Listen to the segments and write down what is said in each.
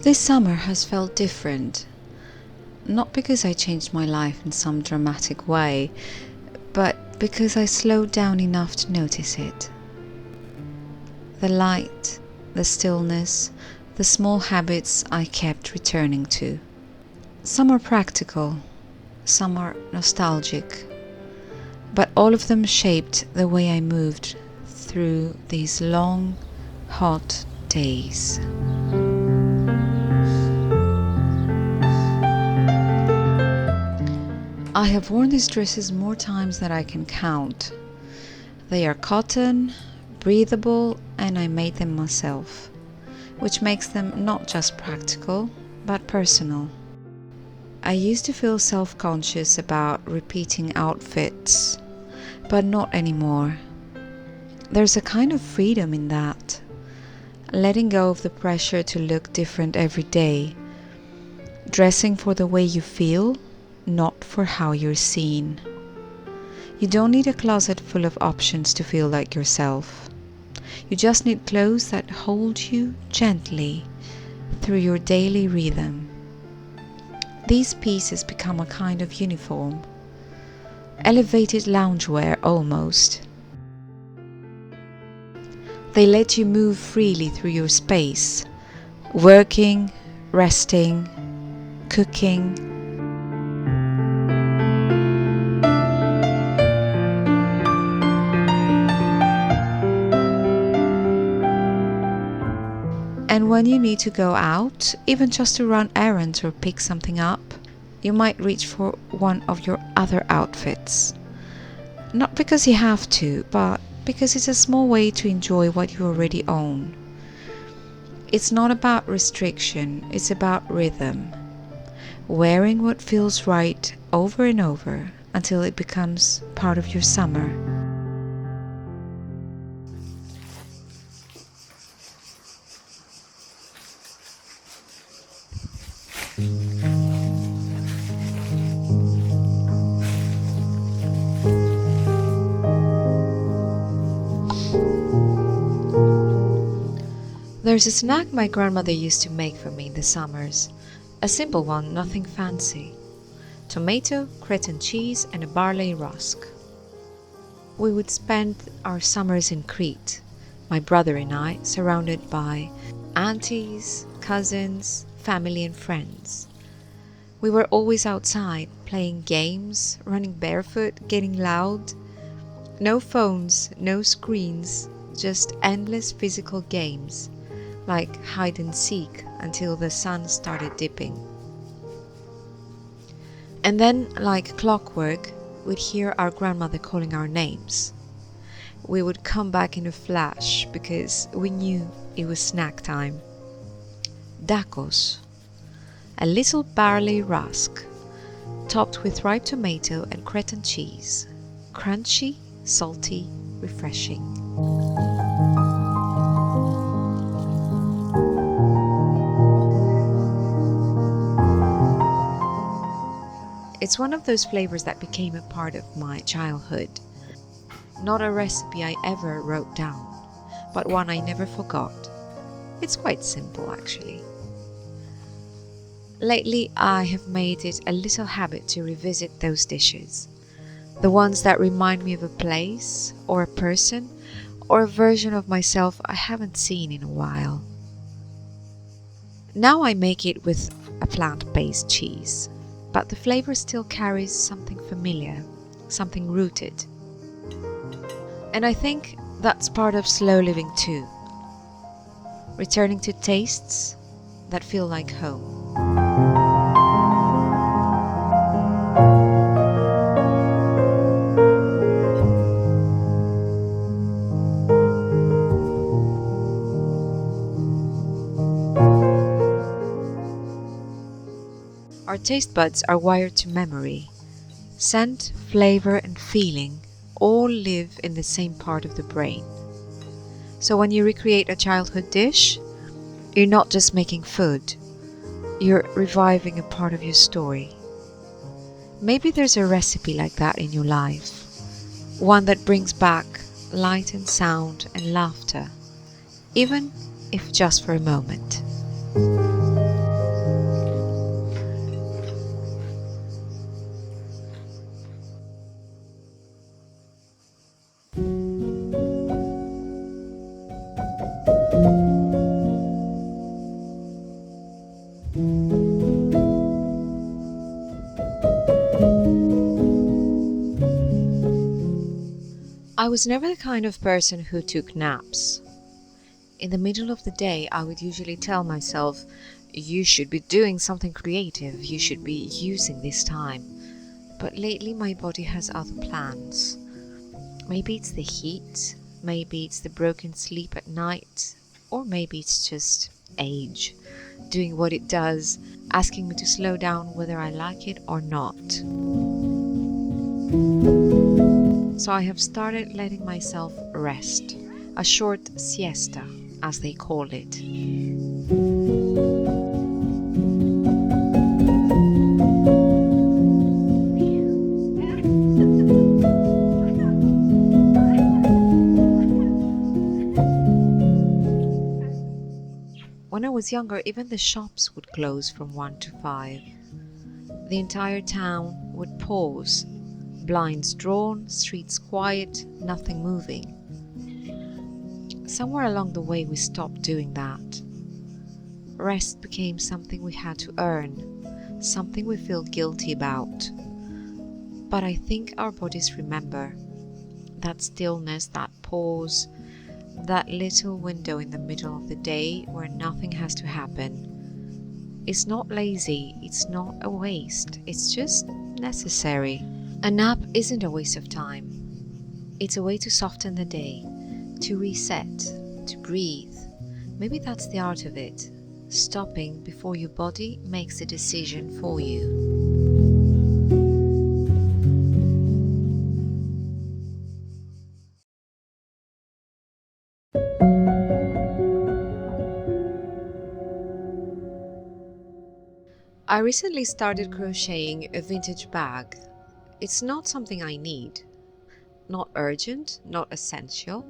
This summer has felt different, not because I changed my life in some dramatic way, but because I slowed down enough to notice it. The light, the stillness, the small habits I kept returning to. Some are practical, some are nostalgic, but all of them shaped the way I moved through these long, hot days. I have worn these dresses more times than I can count. They are cotton, breathable, and I made them myself, which makes them not just practical, but personal. I used to feel self-conscious about repeating outfits, but not anymore. There's a kind of freedom in that, letting go of the pressure to look different every day, dressing for the way you feel, not for how you're seen. You don't need a closet full of options to feel like yourself. You just need clothes that hold you gently through your daily rhythm. These pieces become a kind of uniform, elevated loungewear almost. They let you move freely through your space, working, resting, cooking. And when you need to go out, even just to run errands or pick something up, you might reach for one of your other outfits. Not because you have to, but because it's a small way to enjoy what you already own. It's not about restriction, it's about rhythm. Wearing what feels right over and over until it becomes part of your summer. There's a snack my grandmother used to make for me in the summers. A simple one, nothing fancy. Tomato, Cretan cheese, and a barley rusk. We would spend our summers in Crete, my brother and I, surrounded by aunties, cousins, family and friends. We were always outside, playing games, running barefoot, getting loud. No phones, no screens, just endless physical games, like hide and seek until the sun started dipping. And then, like clockwork, we'd hear our grandmother calling our names. We would come back in a flash because we knew it was snack time. Dakos, a little barley rusk, topped with ripe tomato and Cretan cheese. Crunchy, salty, refreshing. It's one of those flavors that became a part of my childhood. Not a recipe I ever wrote down, but one I never forgot. It's quite simple, actually. Lately, I have made it a little habit to revisit those dishes. The ones that remind me of a place, or a person, or a version of myself I haven't seen in a while. Now I make it with a plant-based cheese, but the flavor still carries something familiar, something rooted. And I think that's part of slow living too. Returning to tastes that feel like home. Our taste buds are wired to memory. Scent, flavor, and feeling all live in the same part of the brain. So when you recreate a childhood dish, you're not just making food, you're reviving a part of your story. Maybe there's a recipe like that in your life, one that brings back light and sound and laughter, even if just for a moment. I was never the kind of person who took naps. In the middle of the day, I would usually tell myself, you should be doing something creative, you should be using this time. But lately my body has other plans. Maybe it's the heat, maybe it's the broken sleep at night, or maybe it's just age, doing what it does, asking me to slow down whether I like it or not. So I have started letting myself rest, a short siesta, as they call it. When I was younger, even the shops would close from 1 to 5. The entire town would pause, blinds drawn, streets quiet, nothing moving. Somewhere along the way we stopped doing that. Rest became something we had to earn, something we feel guilty about. But I think our bodies remember that stillness, that pause, that little window in the middle of the day where nothing has to happen. It's not lazy, it's not a waste, it's just necessary. A nap isn't a waste of time. It's a way to soften the day, to reset, to breathe. Maybe that's the art of it, stopping before your body makes a decision for you. I recently started crocheting a vintage bag. It's not something I need, not urgent, not essential,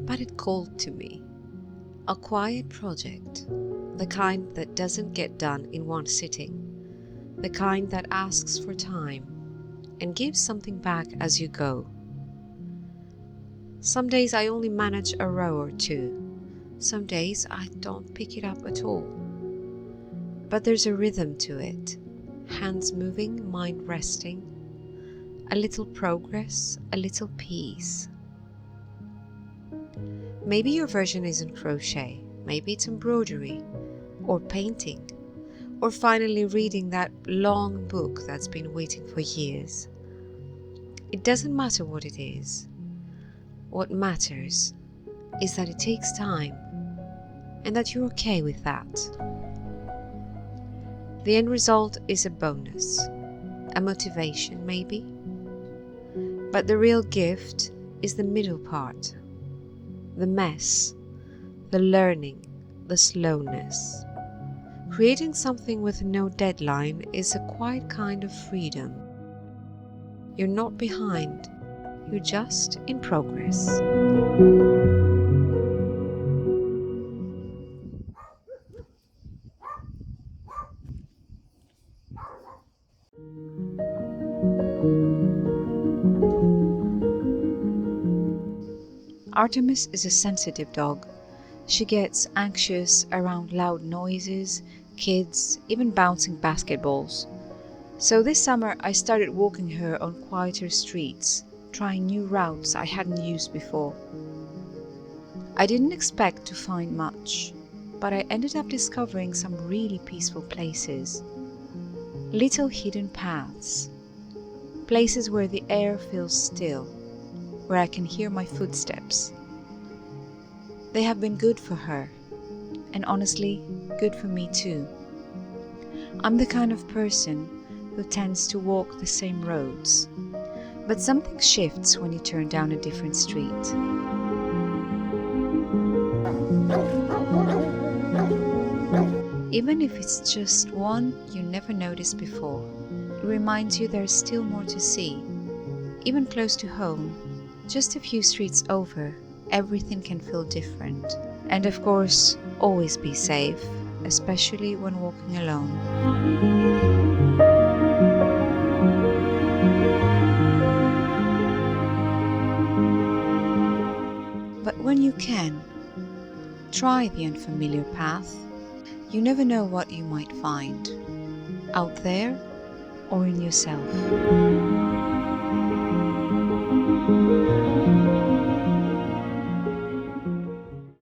but it called to me. A quiet project, the kind that doesn't get done in one sitting, the kind that asks for time and gives something back as you go. Some days I only manage a row or two. Some days I don't pick it up at all. But there's a rhythm to it. Hands moving, mind resting. A little progress, a little peace. Maybe your version isn't crochet. Maybe it's embroidery, or painting, or finally reading that long book that's been waiting for years. It doesn't matter what it is. What matters is that it takes time, and that you're okay with that. The end result is a bonus, a motivation maybe, but the real gift is the middle part, the mess, the learning, the slowness. Creating something with no deadline is a quiet kind of freedom. You're not behind, you're just in progress. Artemis is a sensitive dog. She gets anxious around loud noises, kids, even bouncing basketballs. So this summer I started walking her on quieter streets, trying new routes I hadn't used before. I didn't expect to find much, but I ended up discovering some really peaceful places. Little hidden paths. Places where the air feels still, where I can hear my footsteps. They have been good for her, and honestly, good for me too. I'm the kind of person who tends to walk the same roads, but something shifts when you turn down a different street. Even if it's just one you never noticed before, it reminds you there's still more to see. Even close to home, just a few streets over, everything can feel different. And of course, always be safe, especially when walking alone. But when you can, try the unfamiliar path. You never know what you might find, out there or in yourself.